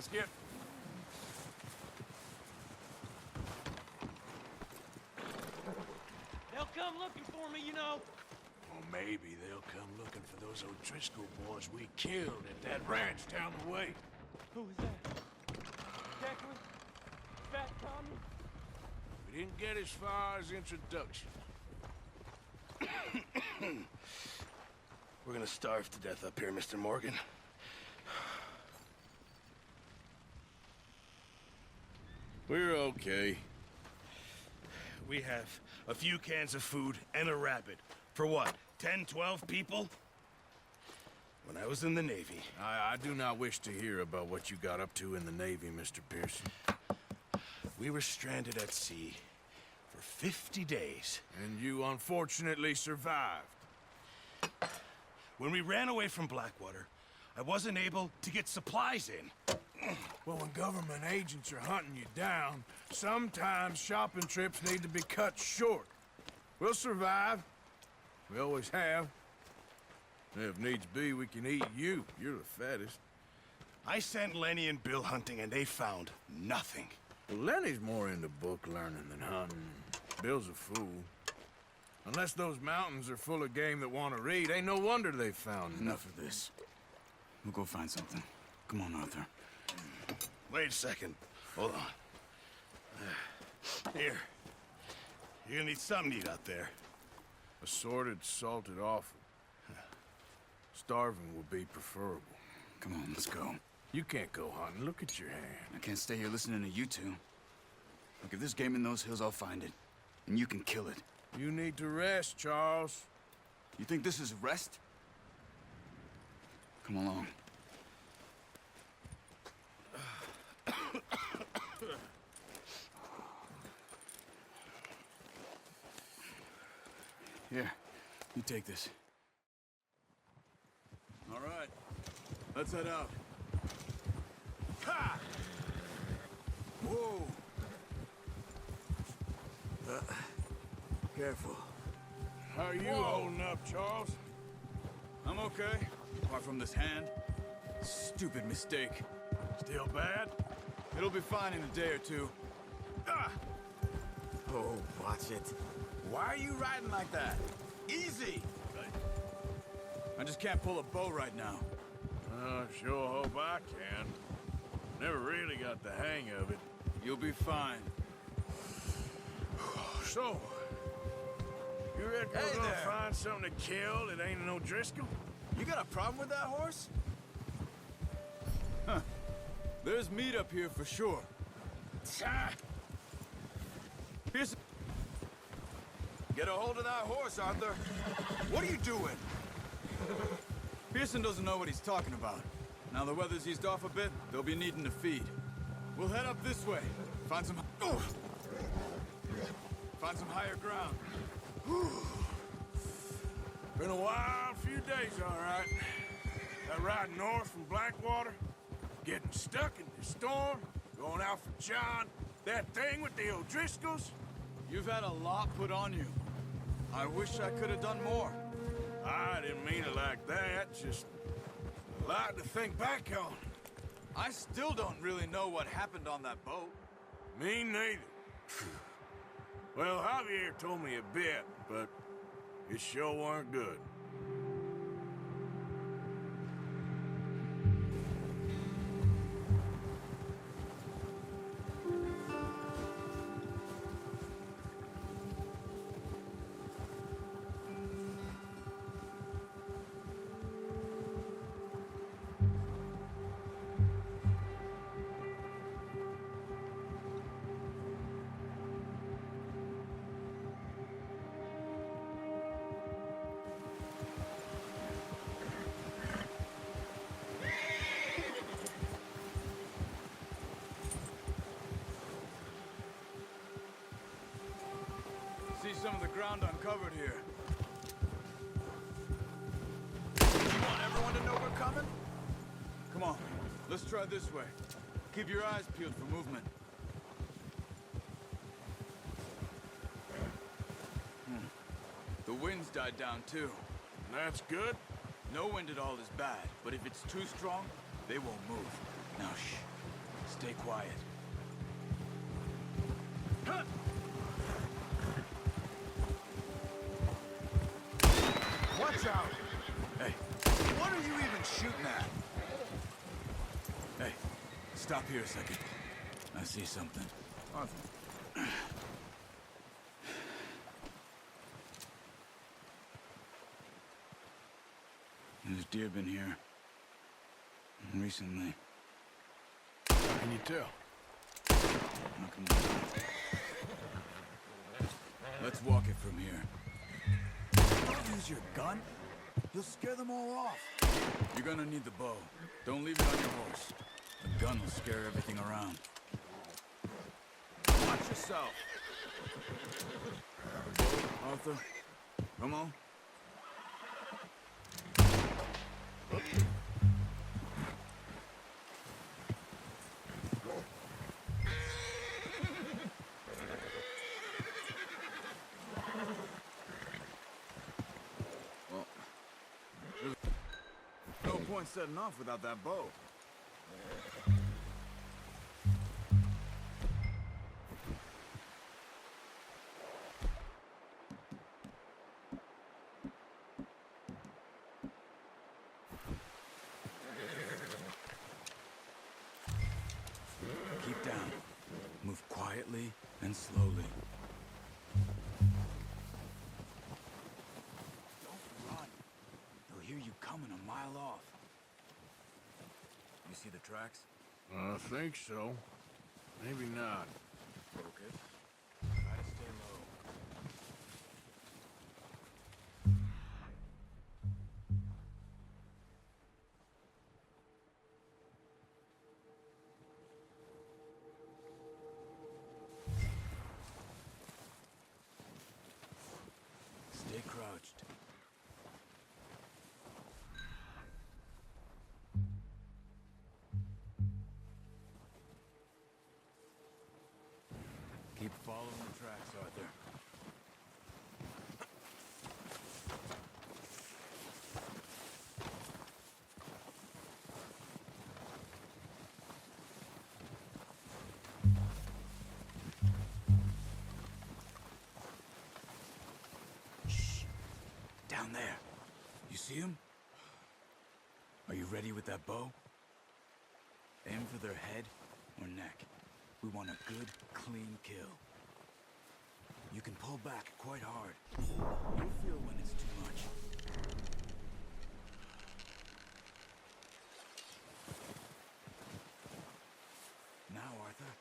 Let's get... They'll come looking for me, you know. Or maybe they'll come looking for those O'Driscoll boys we killed at that ranch down the way. Who was that? Declan? Fat Tommy? We didn't get as far as introduction. We're gonna starve to death up here, Mr. Morgan. We're okay. We have a few cans of food and a rabbit. For what, 10, 12 people? When I was in the Navy... I do not wish to hear about what you got up to in the Navy, Mr. Pearson. We were stranded at sea for 50 days. And you unfortunately survived. When we ran away from Blackwater, I wasn't able to get supplies in. Well, when government agents are hunting you down, sometimes shopping trips need to be cut short. We'll survive. We always have. If needs be, we can eat you. You're the fattest. I sent Lenny and Bill hunting, and they found nothing. Well, Lenny's more into book learning than hunting. Bill's a fool. Unless those mountains are full of game that want to read, ain't no wonder they found Enough of this. We'll go find something. Come on, Arthur. Wait a second. Hold on. Here. You're gonna need something to eat out there. Assorted, salted offal. Starving would be preferable. Come on, let's go. You can't go hunting. Look at your hand. I can't stay here listening to you two. Look, if there's game in those hills, I'll find it. And you can kill it. You need to rest, Charles. You think this is rest? Come along. Here, you take this. All right, let's head out. Ha! Whoa! Careful. How are you holding up, Charles? I'm okay, apart from this hand. Stupid mistake. Still bad? It'll be fine in a day or two. Ah! Oh, watch it. Why are you riding like that? Easy! I just can't pull a bow right now. I sure hope I can. Never really got the hang of it. You'll be fine. So, you reckon Hey we're gonna there. find something to kill that ain't an O'Driscoll? You got a problem with that horse? Huh. There's meat up here for sure. Pearson. Get a hold of that horse, Arthur. What are you doing? Pearson doesn't know what he's talking about. Now the weather's eased off a bit, they'll be needing to feed. We'll head up this way. Find some higher ground. Been a wild few days, all right. That ride north from Blackwater, getting stuck in the storm, going out for John, that thing with the O'Driscolls. You've had a lot put on you. I wish I could have done more. I didn't mean it like that, just a lot to think back on. I still don't really know what happened on that boat. Me neither. Well, Javier told me a bit, but it sure weren't good. See some of the ground uncovered here. You want everyone to know we're coming? Come on, let's try this way. Keep your eyes peeled for movement. The wind's died down too. That's good. No wind at all is bad, but if it's too strong, they won't move. Now shh. Stay quiet. Watch out! Hey, what are you even shooting at? Hey, stop here a second. I see something. Arthur. There's deer been here. Recently. How can you tell? Now, come on. Let's walk it from here. Don't use your gun. You'll scare them all off. You're gonna need the bow. Don't leave it on your horse. The gun will scare everything around. Watch yourself. Arthur, come on. Well, there's no point setting off without that bow. Keep down. Move quietly and slowly. Don't run. They'll hear you coming a mile off. You see the tracks? I think so. Maybe not. Focus. Try to stay low. Stay crouched. Keep following the tracks, Arthur. Shh. Down there. You see him? Are you ready with that bow? Aim for their head or neck. We want a good, clean kill. You can pull back quite hard. You'll feel when it's too much. Now, Arthur.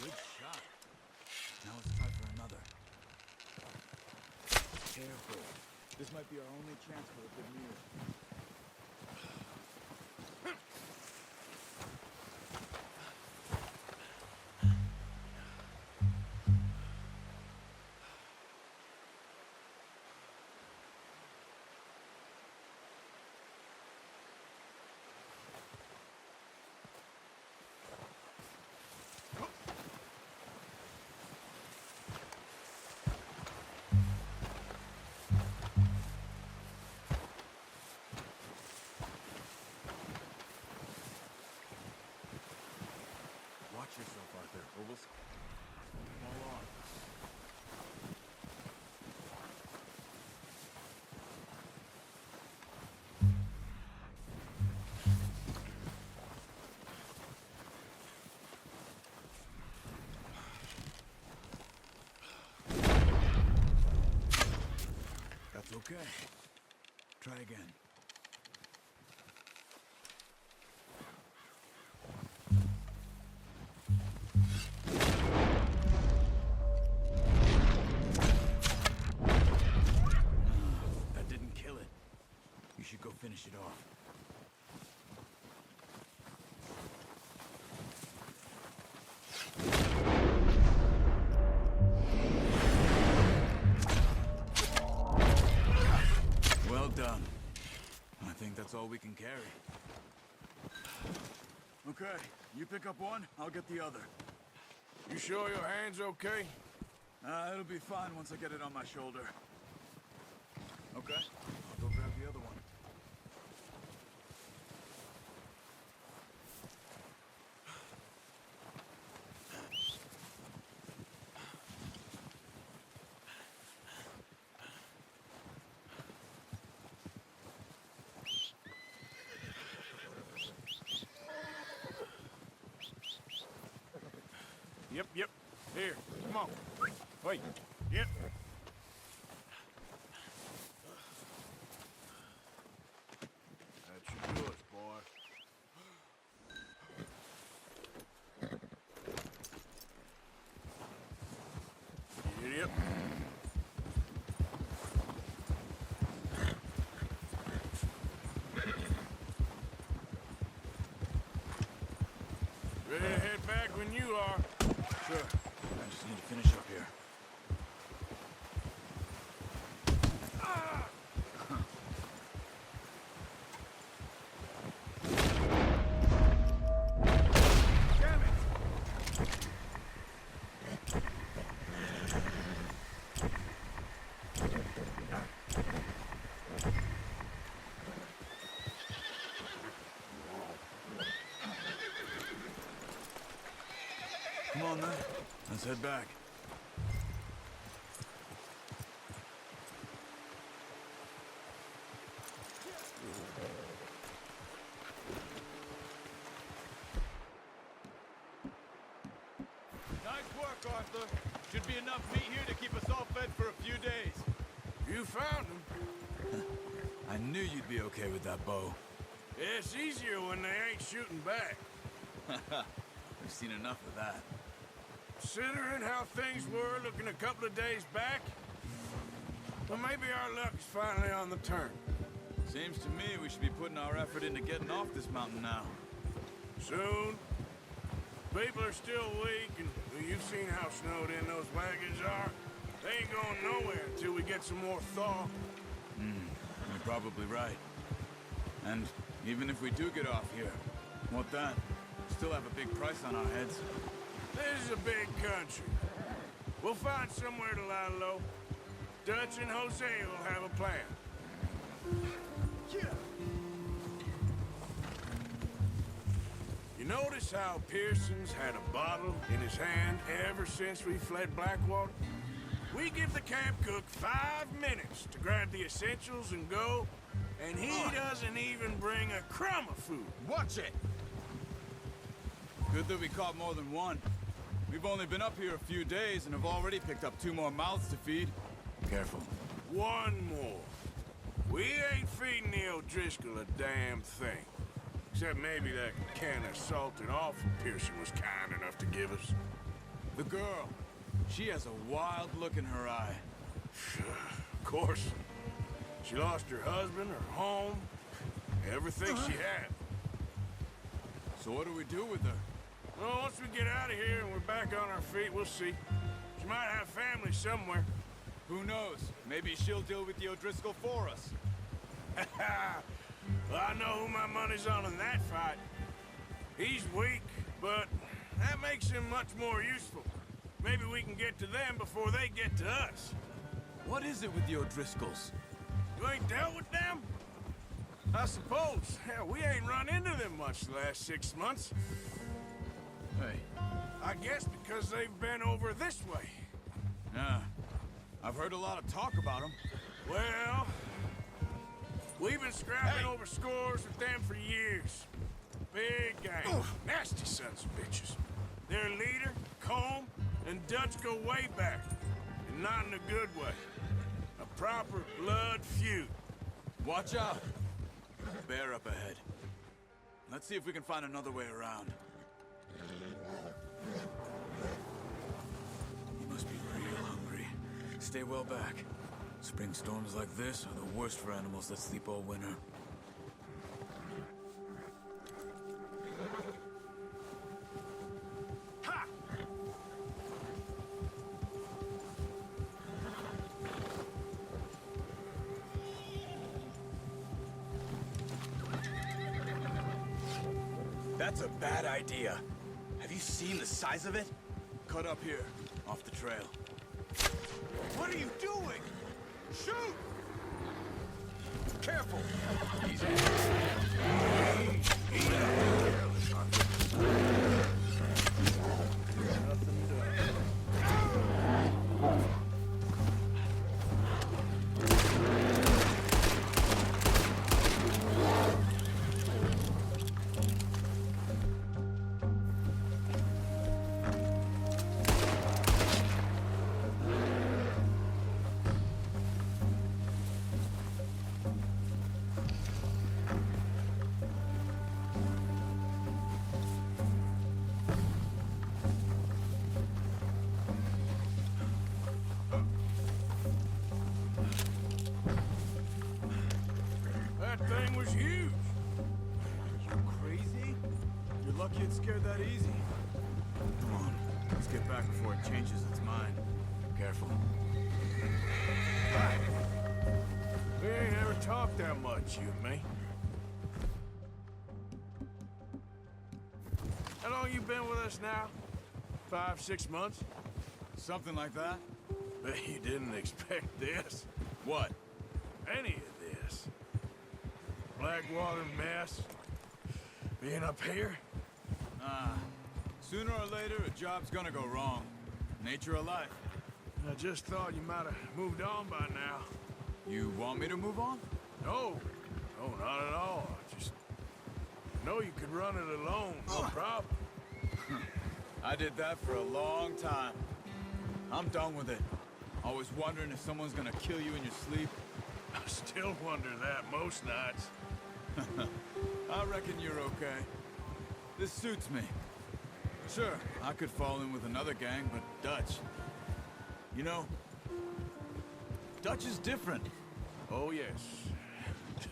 Good shot. Now it's time for another. Careful. This might be our only chance for a good meal. Watch yourself, Arthur, or we'll fall off. That's okay. Try again. That didn't kill it. You should go finish it off. done. I think that's all we can carry. Okay, you pick up one, I'll get the other. You sure your hand's okay? It'll be fine once I get it on my shoulder. Okay, I'll go grab the other one. Yep. Here, come on. Wait. Yep. That should do us, boy. Yep. Ready to head back when you are. Sure. I just need to finish up here. Damn it! Come on, then. Let's head back. Nice work, Arthur. Should be enough meat here to keep us all fed for a few days. You found him. I knew you'd be okay with that bow. It's easier when they ain't shooting back. We've seen enough of that. Considering how things were looking a couple of days back, well, maybe our luck is finally on the turn. Seems to me we should be putting our effort into getting off this mountain now. Soon. People are still weak, and well, you've seen how snowed in those wagons are. They ain't going nowhere until we get some more thaw. You're probably right. And even if we do get off here, what then? Still have a big price on our heads. This is a big country. We'll find somewhere to lie low. Dutch and Jose will have a plan. You notice how Pearson's had a bottle in his hand ever since we fled Blackwater? We give the camp cook 5 minutes to grab the essentials and go, and he doesn't even bring a crumb of food. Watch it! Good that we caught more than one. We've only been up here a few days and have already picked up 2 more mouths to feed. Careful. One more. We ain't feeding the O'Driscoll a damn thing. Except maybe that can of salted offal Pearson was kind enough to give us. The girl. She has a wild look in her eye. Of course. She lost her husband, her home, everything she had. So what do we do with her? Well, once we get out of here and we're back on our feet, we'll see. She might have family somewhere. Who knows? Maybe she'll deal with the O'Driscoll for us. Well, I know who my money's on in that fight. He's weak, but that makes him much more useful. Maybe we can get to them before they get to us. What is it with the O'Driscolls? You ain't dealt with them? I suppose. Hell, we ain't run into them much the last 6 months. Hey. I guess because they've been over this way. Yeah. I've heard a lot of talk about them. Well, we've been scrapping over scores with them for years. Big gang. Nasty sons of bitches. Their leader, Combe, and Dutch go way back. And not in a good way. A proper blood feud. Watch out. Bear up ahead. Let's see if we can find another way around. You must be real hungry. Stay well back. Spring storms like this are the worst for animals that sleep all winter. That's a bad idea. Have you seen the size of it? Cut up here, off the trail. What are you doing? Shoot! Careful! Easy. That thing was huge. You crazy? You're lucky it scared that easy. Come on, let's get back before it changes its mind. Careful. We ain't ever talked that much, you and me. How long you been with us now? 5, 6 months? Something like that? Bet you didn't expect this. What? Any of this. Blackwater mess. Being up here? Sooner or later, a job's gonna go wrong. Nature of life. I just thought you might have moved on by now. You want me to move on? No. No, not at all. I just know you could run it alone, no problem. I did that for a long time. I'm done with it. Always wondering if someone's gonna kill you in your sleep. I still wonder that most nights. I reckon you're okay. This suits me. Sure, I could fall in with another gang, but Dutch... You know, Dutch is different. Oh, yes.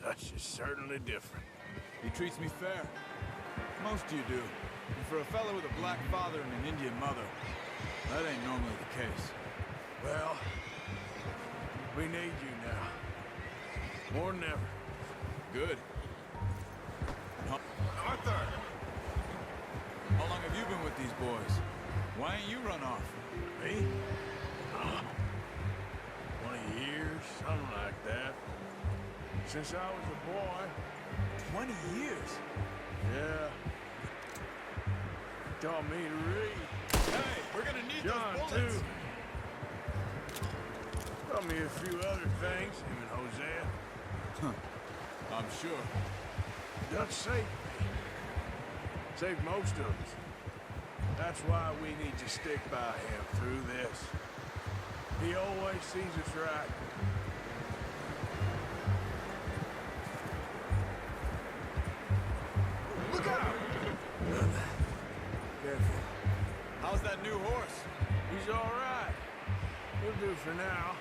Dutch is certainly different. He treats me fair. Most of you do. And for a fella with a black father and an Indian mother, that ain't normally the case. Well, we need you now. More than ever. Good. Arthur! How long have you been with these boys? Why ain't you run off? Me? 20 years, something like that. Since I was a boy. 20 years? Yeah. Taught me to read. Hey, we're gonna need John, those bullets. too. Taught me a few other things, him and Hosea. I'm sure. Dutch saved me. Saved most of us. That's why we need to stick by him through this. He always sees us right. Look out! Careful. How's that new horse? He's all right. He'll do for now.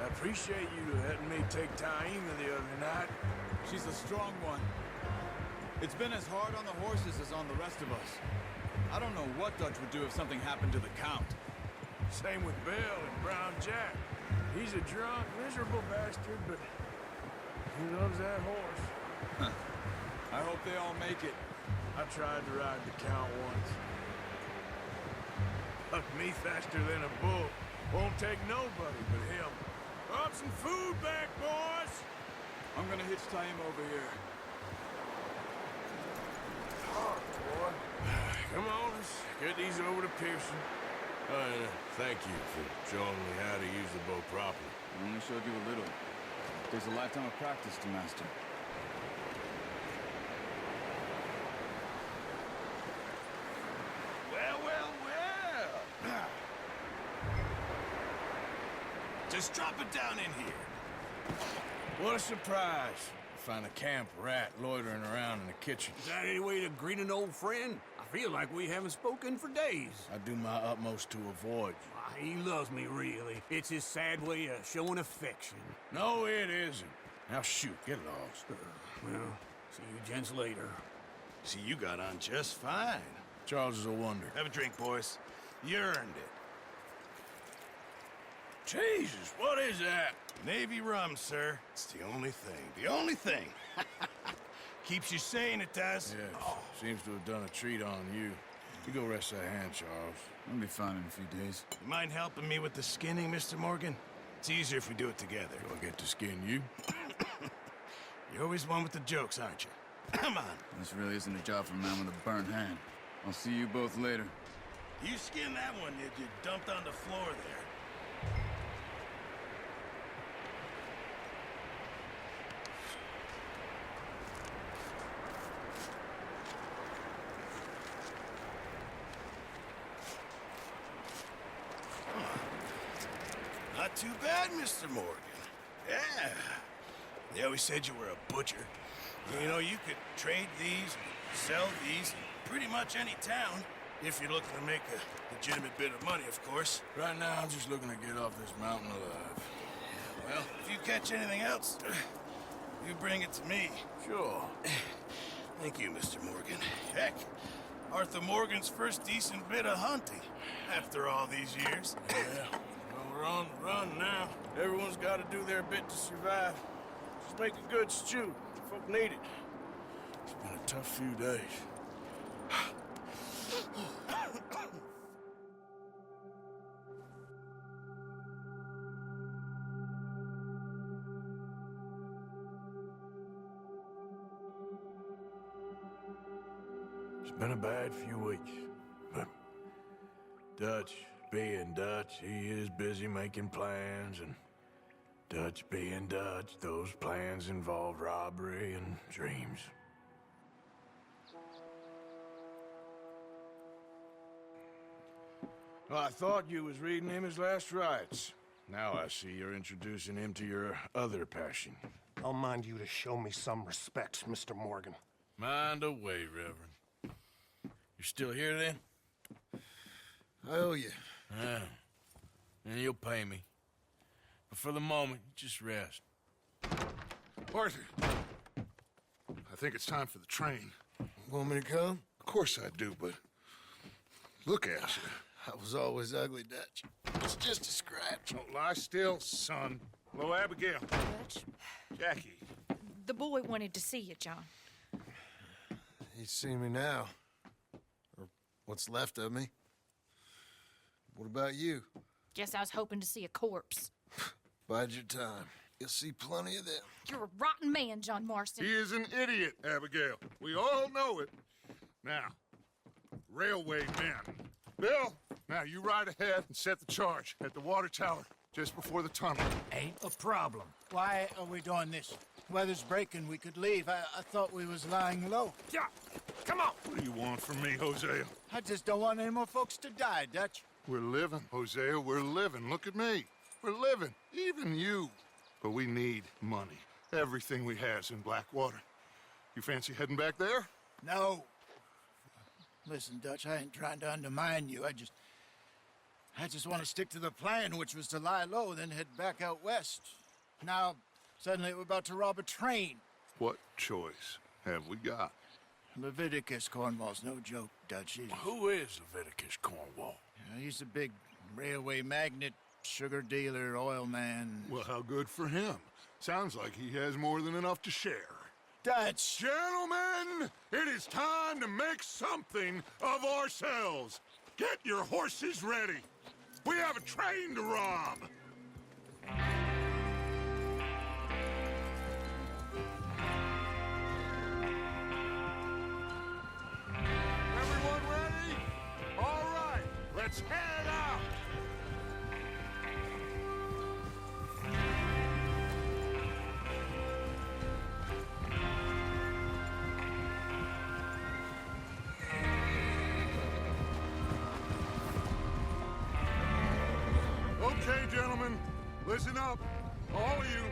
I appreciate you letting me take Taima the other night. She's a strong one. It's been as hard on the horses as on the rest of us. I don't know what Dutch would do if something happened to the Count. Same with Bill and Brown Jack. He's a drunk, miserable bastard, but he loves that horse. I hope they all make it. I tried to ride the Count once. Bucked me faster than a bull. Won't take nobody but him. Brought some food back, boys! I'm gonna hitch Taima over here. Hard, boy. Come on, let's get these over to Pearson. Thank you for showing me how to use the bow properly. I only showed you a little. There's a lifetime of practice to master. Well, well, well. Just drop it down in here. What a surprise. Find a camp rat loitering around in the kitchen. Is that any way to greet an old friend? I feel like we haven't spoken for days. I do my utmost to avoid you. Ah, he loves me, really. It's his sad way of showing affection. No, it isn't. Now shoot, get lost. Well, see you gents later. See, you got on just fine. Charles is a wonder. Have a drink, boys. You earned it. Jesus, what is that? Navy rum, sir. It's the only thing. The only thing. Keeps you sane, it does. Yeah, seems to have done a treat on you. You go rest that hand, Charles. I'll be fine in a few days. You mind helping me with the skinning, Mr. Morgan? It's easier if we do it together. Do I get to skin you? You're always one with the jokes, aren't you? Come on. This really isn't a job for a man with a burnt hand. I'll see you both later. You skinned that one you dumped on the floor there. Not too bad, Mr. Morgan. Yeah. They always said you were a butcher. You know, you could trade these, sell these, in pretty much any town, if you're looking to make a legitimate bit of money, of course. Right now, I'm just looking to get off this mountain alive. Well, if you catch anything else, you bring it to me. Sure. Thank you, Mr. Morgan. Heck, Arthur Morgan's first decent bit of hunting, after all these years. Yeah. Well, we're on the run now. Everyone's got to do their bit to survive. Just make a good stew. Folk need it. It's been a tough few days. It's been a bad few weeks, but Dutch being Dutch, he is busy making plans, and Dutch being Dutch, those plans involve robbery and dreams. Well, I thought you was reading him his last rites. Now I see you're introducing him to your other passion. I'll mind you to show me some respect, Mr. Morgan. Mind away, Reverend. You're still here, then? I owe you. Yeah. And you'll pay me. But for the moment, just rest. Arthur, I think it's time for the train. Want me to come? Of course I do, but look at you. I was always ugly, Dutch. It's just a scratch. Don't lie still, son. Hello, Abigail. Dutch, Jackie. the boy wanted to see you, John. He's seen me now. Or what's left of me. What about you? Guess I was hoping to see a corpse. Bide your time. You'll see plenty of them. You're a rotten man, John Marston. He is an idiot, Abigail. We all know it. Now, railway men. Bill, now you ride ahead and set the charge at the water tower just before the tunnel. Ain't a problem. Why are we doing this? Weather's breaking. We could leave. I thought we was lying low. Yeah, come on. What do you want from me, Hosea? I just don't want any more folks to die, Dutch. We're living, Hosea. We're living. Look at me. We're living. Even you. But we need money. Everything we has in Blackwater. You fancy heading back there? No. Listen, Dutch, I ain't trying to undermine you. I just want to stick to the plan, which was to lie low, then head back out west. Now, suddenly we're about to rob a train. What choice have we got? Leviticus Cornwall's no joke, Dutch. Who is Leviticus Cornwall? He's a big railway magnate, sugar dealer, oil man. Well, how good for him. Sounds like he has more than enough to share. Dutch! Gentlemen, it is time to make something of ourselves. Get your horses ready. We have a train to rob. Everyone ready? All right, let's head out. Okay, gentlemen, listen up, all of you.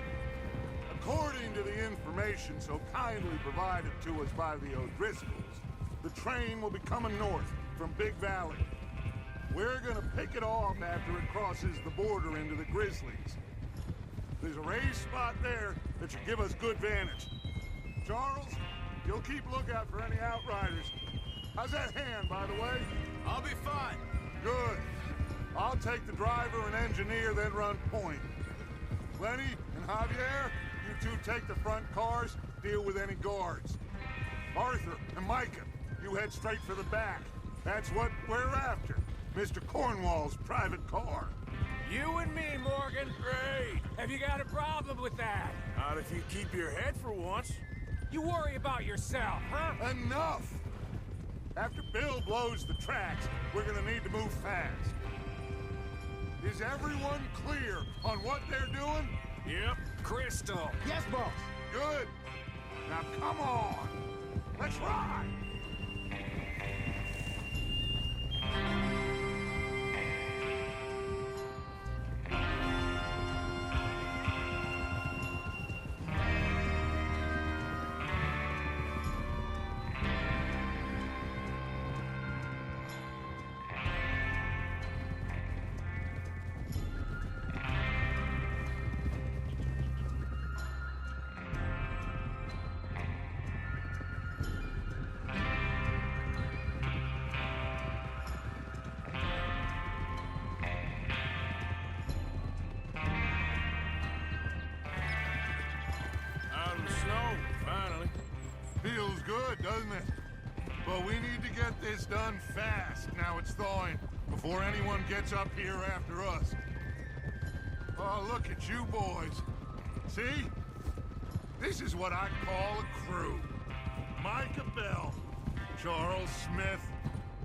According to the information so kindly provided to us by the O'Driscolls, the train will be coming north from Big Valley. We're gonna pick it off after it crosses the border into the Grizzlies. There's a raised spot there that should give us good vantage. Charles, you'll keep lookout for any outriders. How's that hand, by the way? I'll be fine. Good. I'll take the driver and engineer, then run point. Lenny and Javier, you two take the front cars, deal with any guards. Arthur and Micah, you head straight for the back. That's what we're after. Mr. Cornwall's private car. You and me, Morgan. Great. Have you got a problem with that? Not if you keep your head for once. You worry about yourself, huh? Enough! After Bill blows the tracks, we're gonna need to move fast. Is everyone clear on what they're doing? Yep. Crystal. Yes, boss. Good. Now come on. Let's ride. Feels good, doesn't it? But we need to get this done fast, now it's thawing, before anyone gets up here after us. Oh, look at you boys. See? This is what I call a crew. Micah Bell, Charles Smith,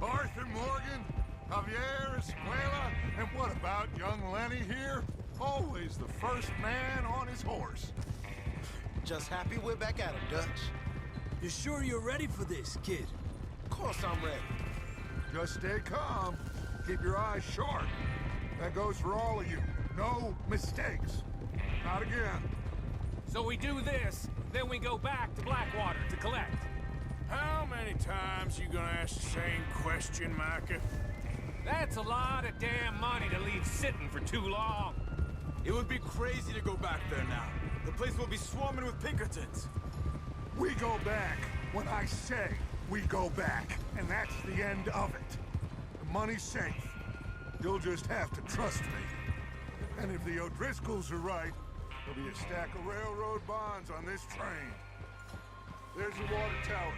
Arthur Morgan, Javier Escuela, and what about young Lenny here? Always the first man on his horse. Just happy we're back at him, Dutch. You sure you're ready for this, kid? Of course I'm ready. Just stay calm. Keep your eyes sharp. That goes for all of you. No mistakes. Not again. So we do this, then we go back to Blackwater to collect. How many times you gonna ask the same question, Micah? That's a lot of damn money to leave sitting for too long. It would be crazy to go back there now. The place will be swarming with Pinkertons. We go back when I say we go back, and that's the end of it. The money's safe. You'll just have to trust me. And if the O'Driscolls are right, there'll be a stack of railroad bonds on this train. There's the water tower.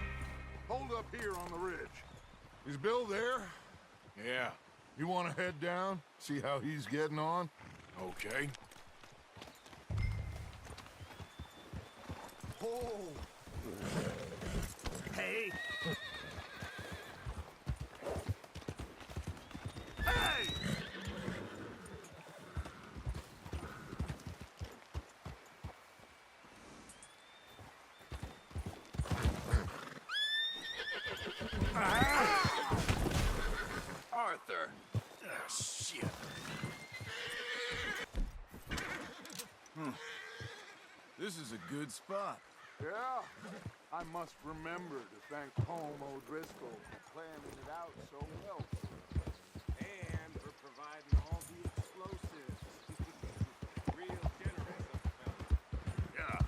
Hold up here on the ridge. Is Bill there? Yeah. You want to head down, see how he's getting on? Okay. Oh. Hey! Hey! Arthur! Ah, shit. This is a good spot. Yeah, I must remember to thank Home O'Driscoll for planning it out so well. And for providing all the explosives. Real generous of the fella. Yeah.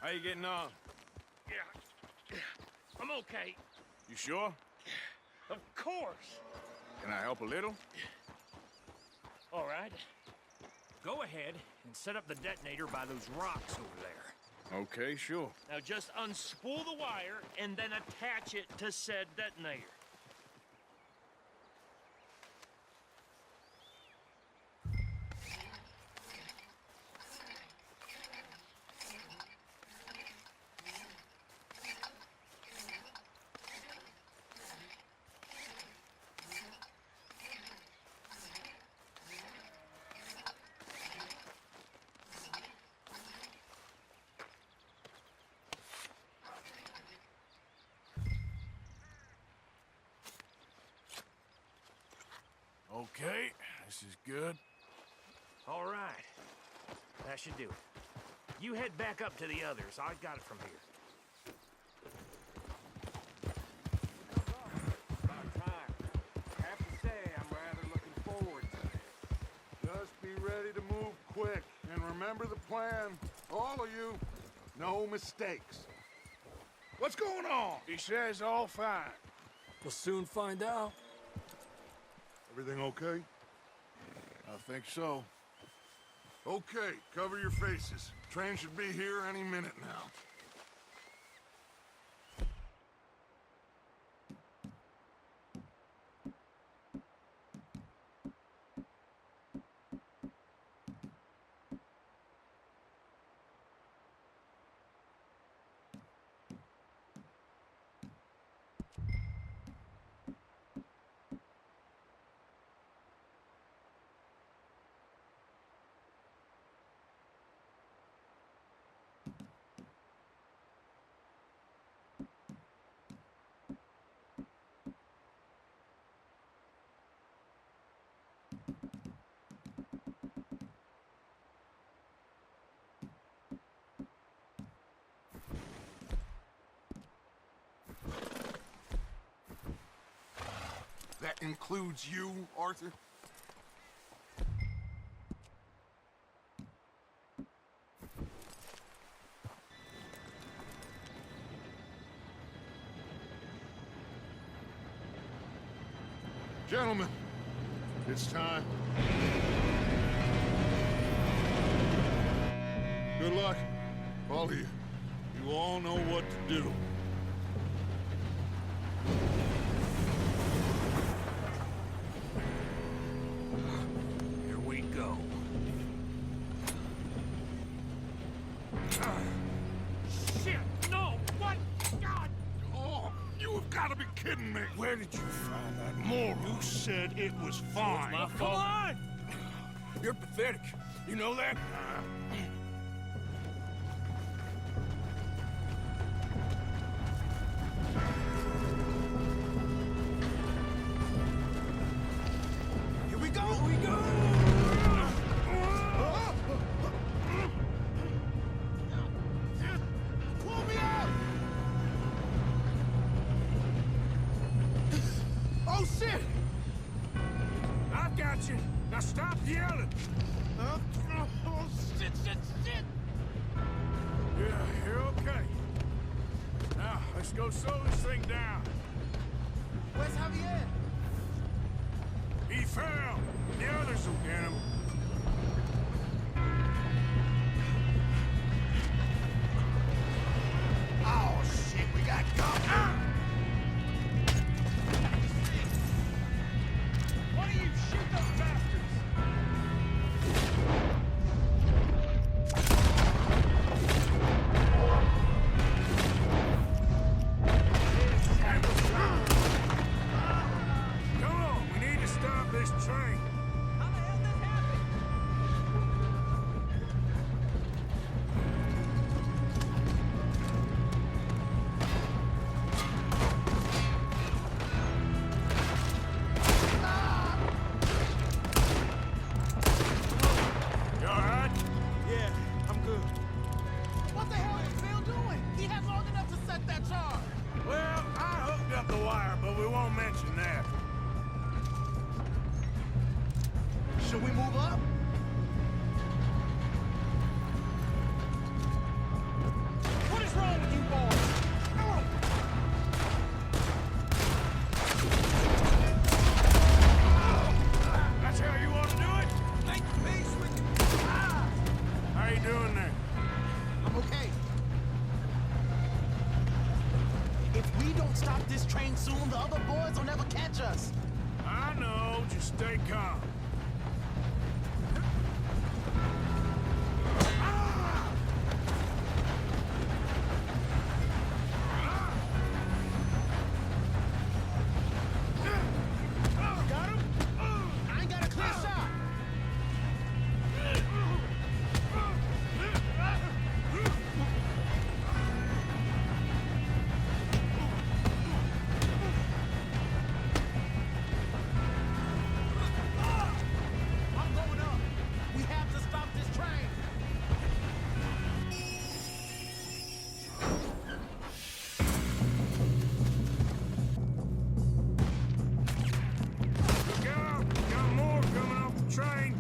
How you getting on? Yeah. I'm okay. You sure? Of course. Can I help a little? All right. Go ahead and set up the detonator by those rocks over there. Okay, sure. Now just unspool the wire and then attach it to said detonator. Okay, this is good. All right. That should do it. You head back up to the others. I got it from here. About time. I have to say, I'm rather looking forward to it. Just be ready to move quick, and remember the plan. All of you, no mistakes. What's going on? He says all fine. We'll soon find out. Everything okay? I think so. Okay, cover your faces. Train should be here any minute now. That includes you, Arthur? Gentlemen, it's time. Good luck, all of you. You all know what to do. Here we go. Shit! No! What? God! Oh, you have got to be kidding me. Where did you find that moron? You said it was fine. My fault. Come on! You're pathetic. You know that? Here we go! Pull me out! Oh, shit! I've got you. Now stop yelling. Oh, shit! Yeah, you're okay. Now, let's go slow this thing down. Where's Javier? He fell. The others will get him. Oh, shit, we got company! Why don't you shoot those bastards? Come on, we need to stop this train. How the hell did this happen? You all right? Yeah, I'm good. What the hell is Phil doing? He had long enough to set that charge. Well, I hooked up the wire, but we won't mention that. Should we move up? What is wrong with you boys? That's how you want to do it? Make peace with you. How you doing there? I'm okay. If we don't stop this train soon, the other boys will never catch us. I know, just stay calm. Got him? I ain't got a clear shot. I'm going up. We have to stop this train. Look out! Got more coming off the train.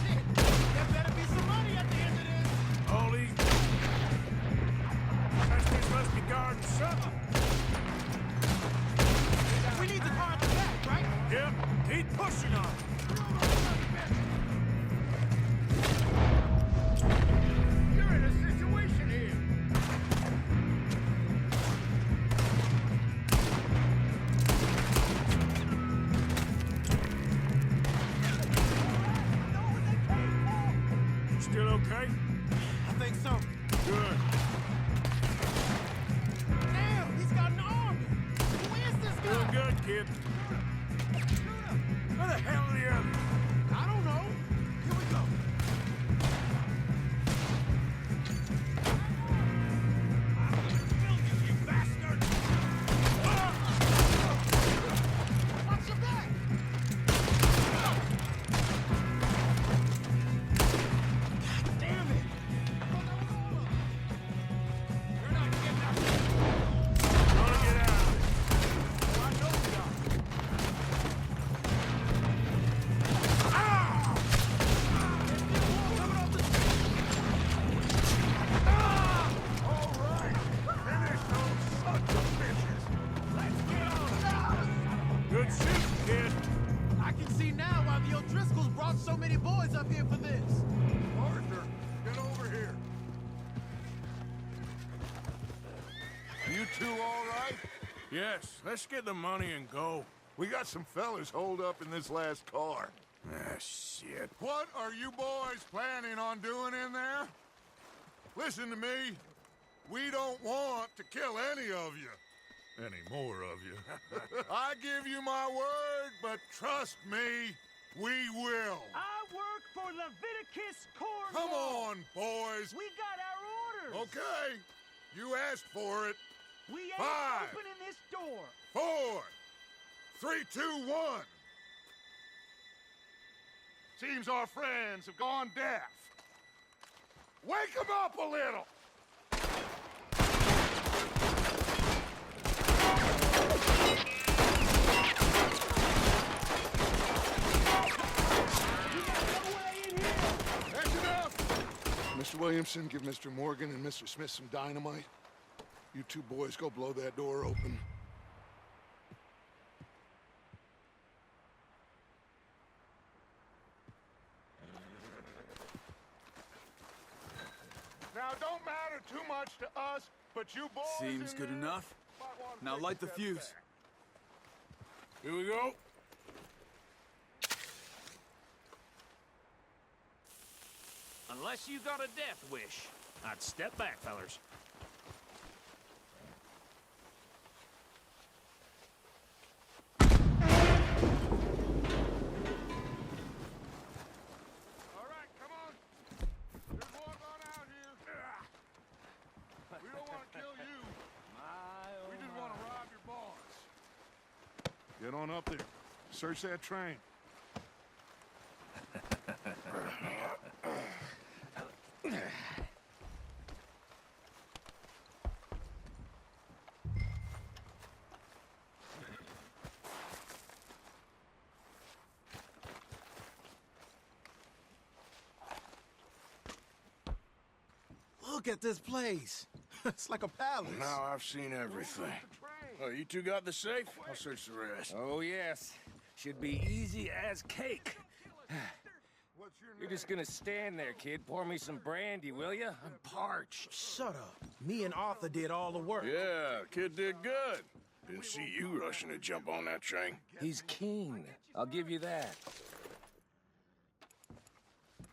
Shit, there better be some money Doing good, kid. Where the hell are the others? I don't know. Here we go. You bastard! Watch your back! God damn it! You're not getting out of here. Gonna get out of it. Well, I know you are. All right, finish those sons of bitches. Let's get on it. Good shooting, kid. I can see now why the O'Driscolls brought so many boys up here for this. Arthur, get over here. You two all right? Yes, let's get the money and go. We got some fellas holed up in this last car. Ah, shit. What are you boys planning on doing in there? Listen to me. We don't want to kill any of you. Any more of you. I give you my word, but trust me, we will. I work for Leviticus Corps. Come on, boys. We got our orders. Okay. You asked for it. We ain't 5, opening this door. 4, 3, 2, 1. Seems our friends have gone deaf. Wake them up a little. That's enough. Mr. Williamson, give Mr. Morgan and Mr. Smith some dynamite. You two boys go blow that door open. Now, don't matter too much to us, but you boys Seems in good there enough. might wanna Now take light a the step fuse. back. Here we go. Unless you got a death wish, I'd step back, fellers. All right, come on. There's more going out here. We don't want to kill you. We just want to rob your boss. Get on up there. Search that train. Look at this place. It's like a palace. Now I've seen everything. Oh, you two got the safe? I'll search the rest. Oh, yes. Should be easy as cake. What's your You're just gonna stand there, kid. Pour me some brandy, will ya? I'm parched. Shut up. Me and Arthur did all the work. Yeah, kid did good. Didn't see you rushing to jump on that train. He's keen. I'll give you that.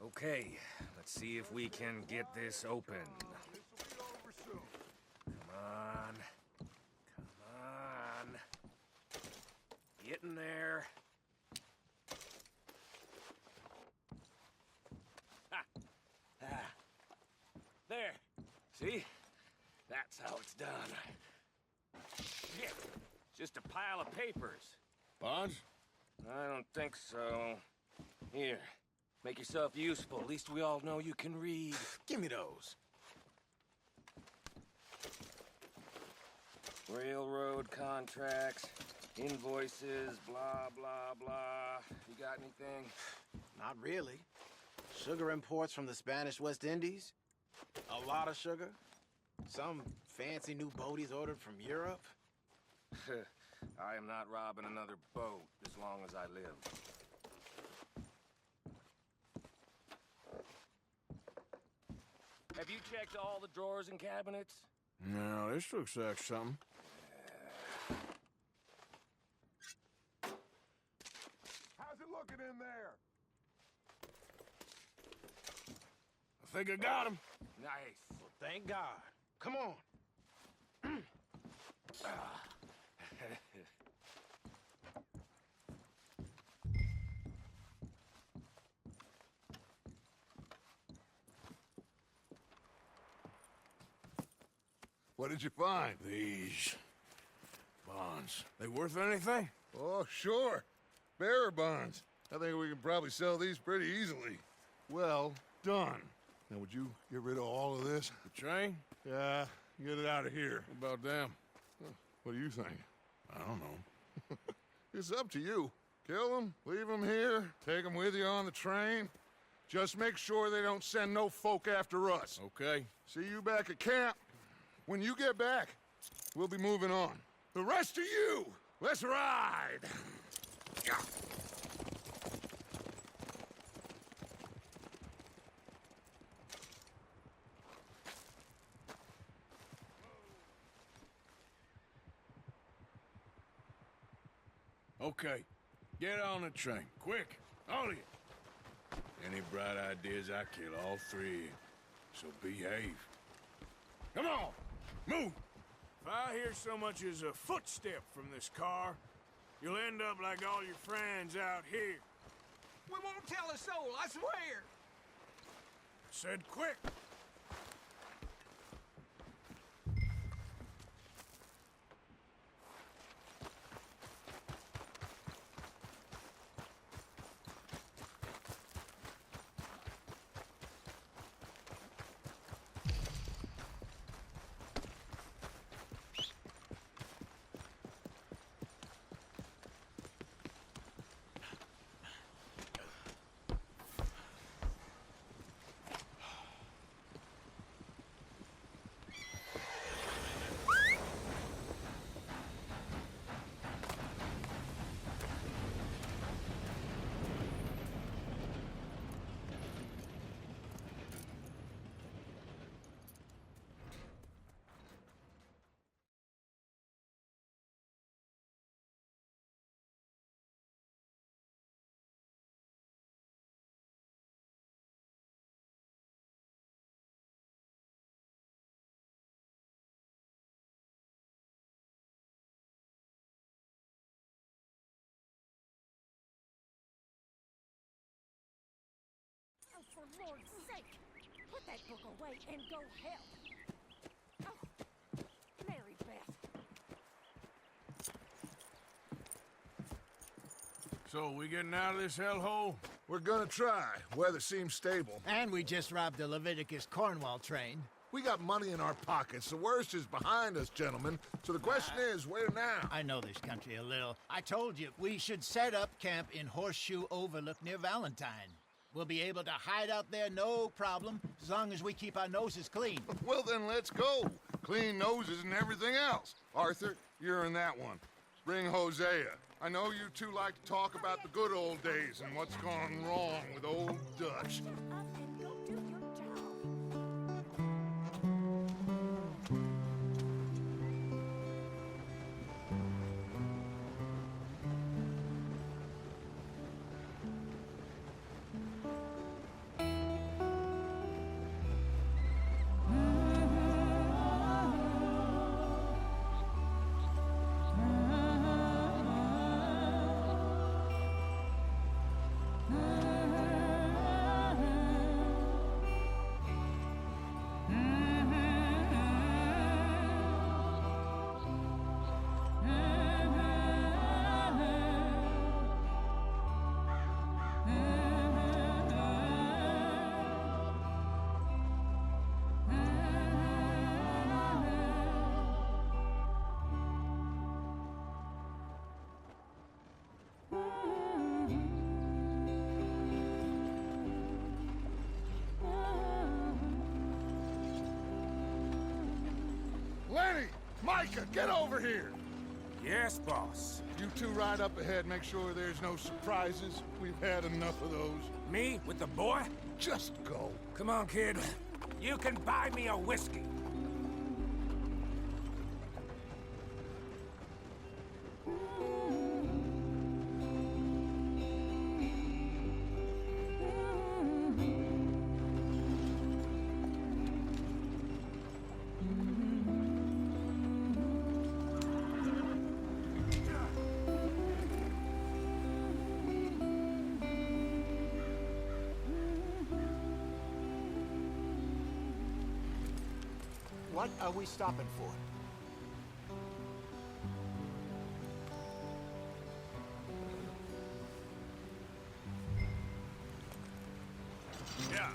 Okay, let's see if we can get this open. Come on. Come on. Get in there. Ha! Ah. There. See? That's how it's done. Shit. Just a pile of papers. Bonds? I don't think so. Here. Make yourself useful. At least we all know you can read. Give me those. Railroad contracts, invoices, blah, blah, blah. You got anything? Not really. Sugar imports from the Spanish West Indies. A lot of sugar. Some fancy new boat he's ordered from Europe. I am not robbing another boat as long as I live. Have you checked all the drawers and cabinets? No, this looks like something. How's it looking in there? I think I got him. Nice. Well, thank God. Come on. What did you find? These bonds. They worth anything? Oh, sure. Bearer bonds. I think we can probably sell these pretty easily. Well done. Now, would you get rid of all of this? The train? Yeah, get it out of here. What about them? What do you think? I don't know. It's up to you. Kill them, leave them here, take them with you on the train. Just make sure they don't send no folk after us. Okay. See you back at camp. When you get back, we'll be moving on. The rest of you, let's ride! Yeah. Okay. Get on the train. Quick. All of you. Any bright ideas, I kill all three of you. So behave. Come on! Move! If I hear so much as a footstep from this car, you'll end up like all your friends out here. We won't tell a soul, I swear! Said quick! Oh, for Lord's sake! Put that book away and go help! Oh, Mary Beth. So, we getting out of this hellhole? We're gonna try. Weather seems stable. And we just robbed the Leviticus Cornwall train. We got money in our pockets. The worst is behind us, gentlemen. So the question is, where now? I know this country a little. I told you, we should set up camp in Horseshoe Overlook near Valentine. We'll be able to hide out there no problem, as long as we keep our noses clean. Well, then let's go. Clean noses and everything else. Arthur, you're in that one. Bring Hosea. I know you two like to talk about the good old days and what's gone wrong with old Dutch. Lenny! Micah, get over here! Yes, boss. You two ride up ahead, make sure there's no surprises. We've had enough of those. Me with the boy? Just go. Come on, kid. You can buy me a whiskey. What are we stopping for? Yeah.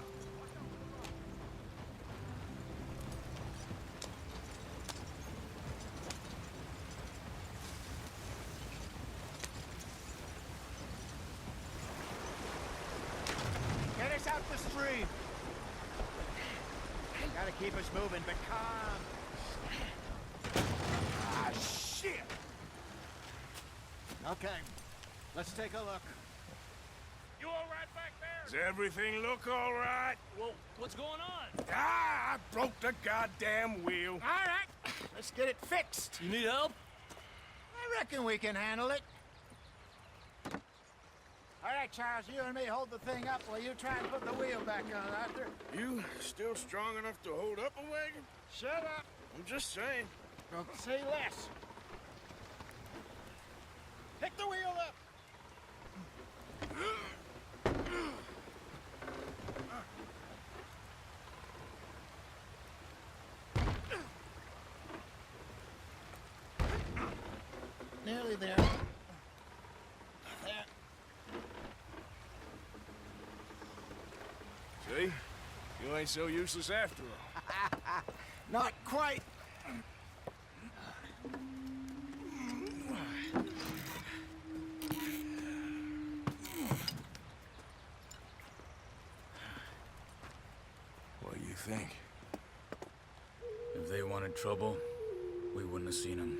Get us out the stream. Gotta keep us moving, but calm. Ah, shit! Okay, let's take a look. You all right back there? Does everything look all right? Well, what's going on? Ah, I broke the goddamn wheel. All right, let's get it fixed. You need help? I reckon we can handle it. All right, Charles, you and me hold the thing up while you try and put the wheel back on, Arthur. You still strong enough to hold up a wagon? Shut up. I'm just saying. Don't say less. Pick the wheel up. Nearly there. There. See? You ain't so useless after all. Not quite. What do you think? If they wanted trouble, we wouldn't have seen them.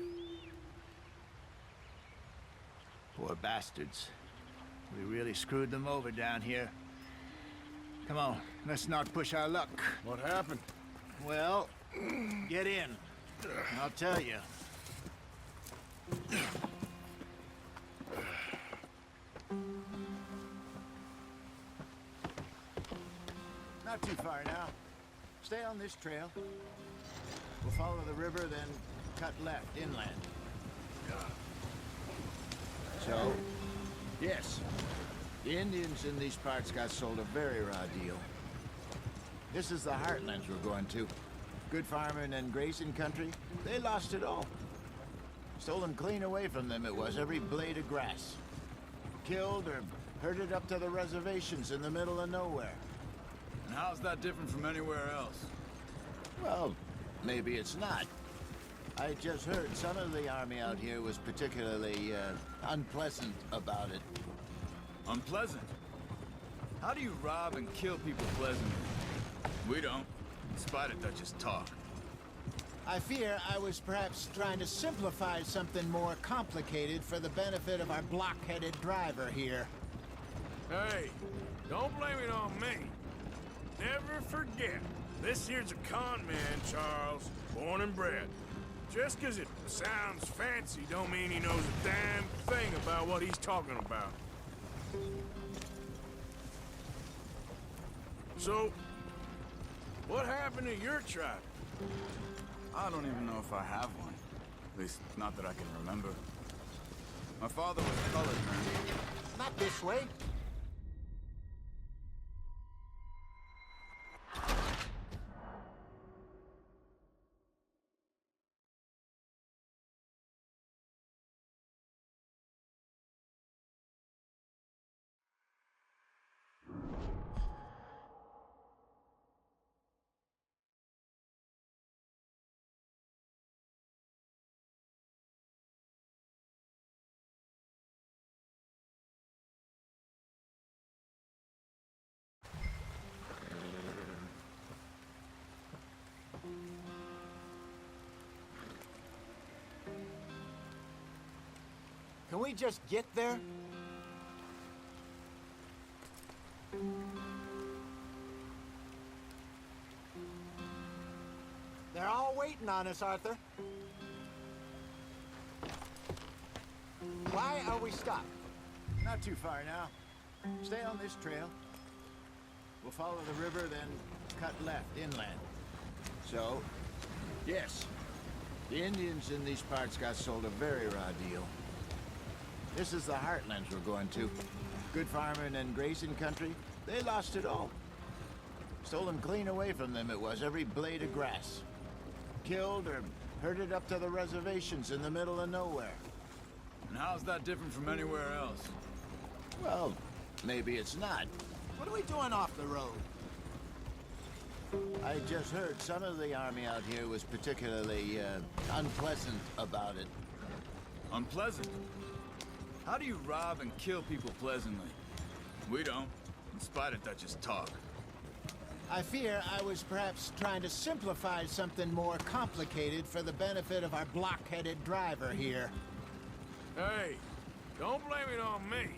Poor bastards. We really screwed them over down here. Come on, let's not push our luck. What happened? Well, get in. I'll tell you. Not too far now. Stay on this trail. We'll follow the river, then cut left inland. So, yes, the Indians in these parts got sold a very raw deal. This is the heartlands we're going to. Good farming and grazing country, they lost it all. Stolen clean away from them it was, every blade of grass. Killed or herded up to the reservations in the middle of nowhere. And how's that different from anywhere else? Well, maybe it's not. I just heard some of the army out here was particularly, unpleasant about it. Unpleasant? How do you rob and kill people pleasantly? We don't, in spite of Dutch's talk. I fear I was perhaps trying to simplify something more complicated for the benefit of our block-headed driver here. Hey, don't blame it on me. Never forget, this here's a con man, Charles, born and bred. Just 'cause it sounds fancy don't mean he knows a damn thing about what he's talking about. So, what happened to your tribe? I don't even know if I have one. At least, not that I can remember. My father was colored, man. Not this way. Can we just get there? They're all waiting on us, Arthur. Why are we stopped? Not too far now. Stay on this trail. We'll follow the river, then cut left inland. So, yes, the Indians in these parts got sold a very raw deal. This is the heartlands we're going to. Good farming and grazing country, they lost it all. Stolen clean away from them it was, every blade of grass. killed or herded up to the reservations in the middle of nowhere. And how's that different from anywhere else? Well, maybe it's not. What are we doing off the road? I just heard some of the army out here was particularly unpleasant about it. Unpleasant? How do you rob and kill people pleasantly? We don't, in spite of Dutch's talk. I fear I was perhaps trying to simplify something more complicated for the benefit of our blockheaded driver here. Hey, don't blame it on me.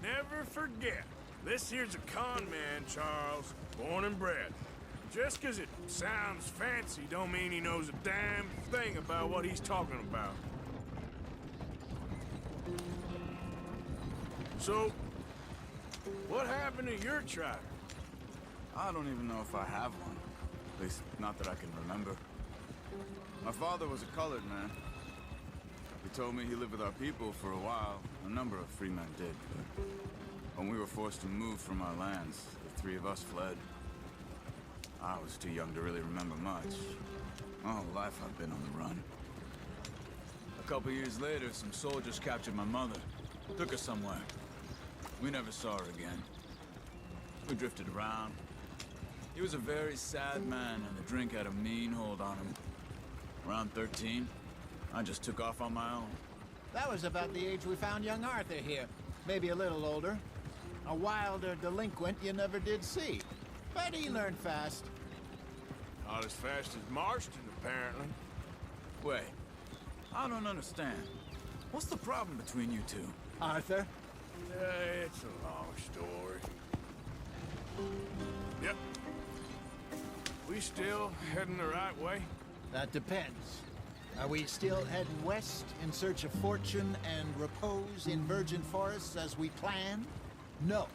Never forget, this here's a con man, Charles, born and bred. Just 'cause it sounds fancy don't mean he knows a damn thing about what he's talking about. So, what happened to your tribe? I don't even know if I have one. At least, not that I can remember. My father was a colored man. He told me he lived with our people for a while. A number of free men did, but when we were forced to move from our lands, the three of us fled. I was too young to really remember much. My whole life I've been on the run. A couple years later, some soldiers captured my mother. Took her somewhere. We never saw her again. We drifted around. He was a very sad man, and the drink had a mean hold on him. Around 13, I just took off on my own. That was about the age we found young Arthur here. Maybe a little older. A wilder delinquent you never did see. But he learned fast. Not as fast as Marston, apparently. Wait, I don't understand. What's the problem between you two? Arthur? It's a long story. Yep. We still heading the right way? That depends. Are we still heading west in search of fortune and repose in virgin forests as we planned? No.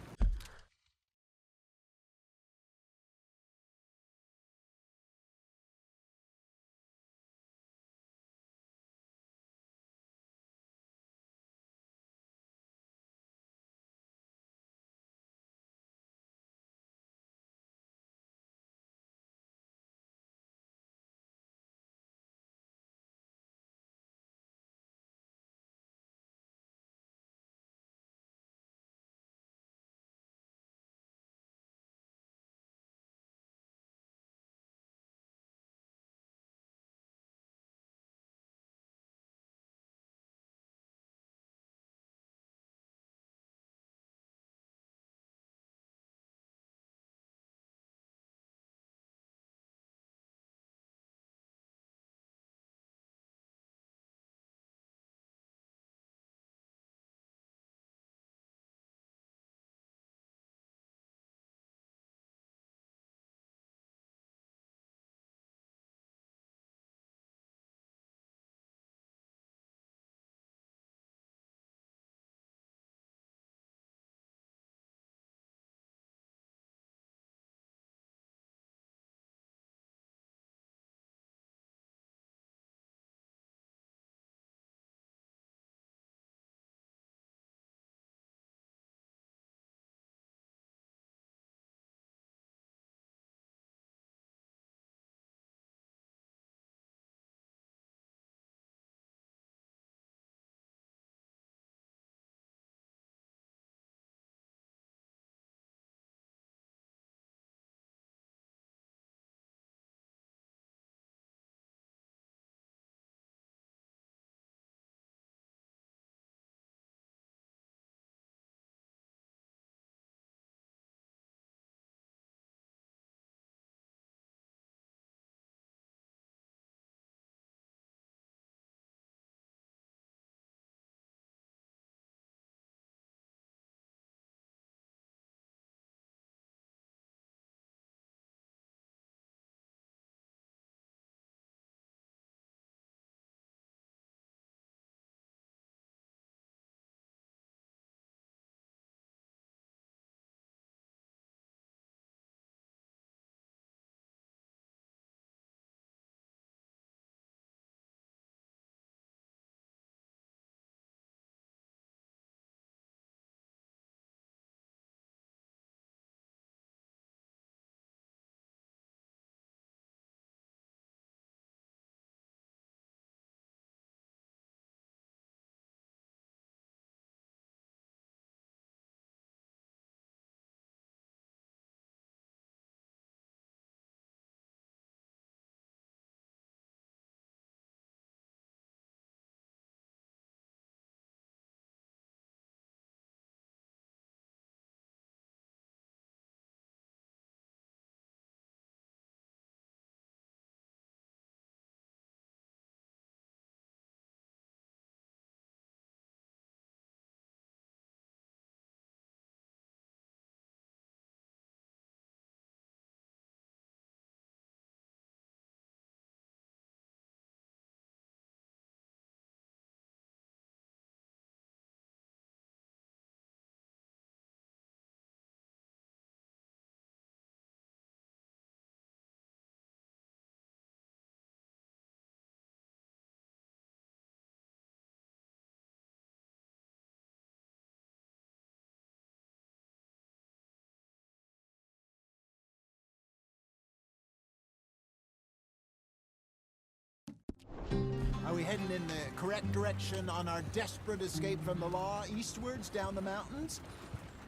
Are we heading in the correct direction on our desperate escape from the law eastwards down the mountains?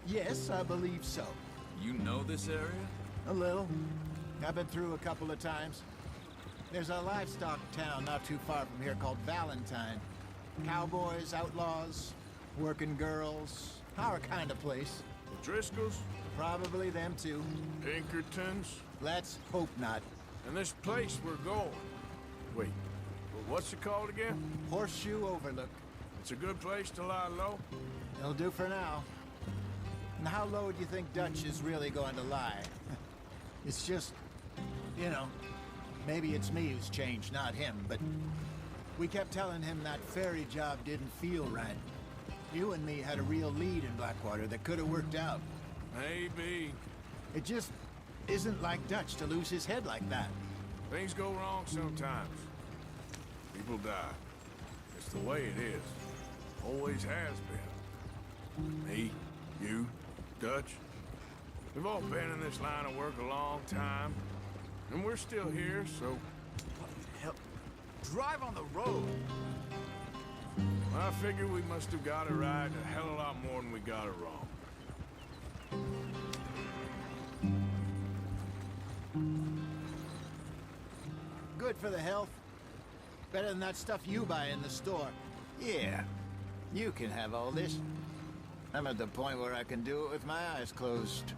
Yes, I believe so. You know this area? A little. I've been through a couple of times. There's a livestock town not too far from here called Valentine. Cowboys, outlaws, working girls, our kind of place. The Driscolls? Probably them too. Pinkertons? Let's hope not. And this place we're going. Wait, what's it called again? Horseshoe Overlook. It's a good place to lie low? It'll do for now. And how low do you think Dutch is really going to lie? It's just, you know, maybe it's me who's changed, not him, but we kept telling him that ferry job didn't feel right. You and me had a real lead in Blackwater that could have worked out. Maybe. It just isn't like Dutch to lose his head like that. Things go wrong sometimes. People die. It's the way it is. Always has been. Me, you, Dutch. We've all been in this line of work a long time. And we're still here, so... What the hell? Drive on the road! I figure we must have got it right a hell of a lot more than we got it wrong. Good for the health. Better than that stuff you buy in the store. Yeah, you can have all this. I'm at the point where I can do it with my eyes closed.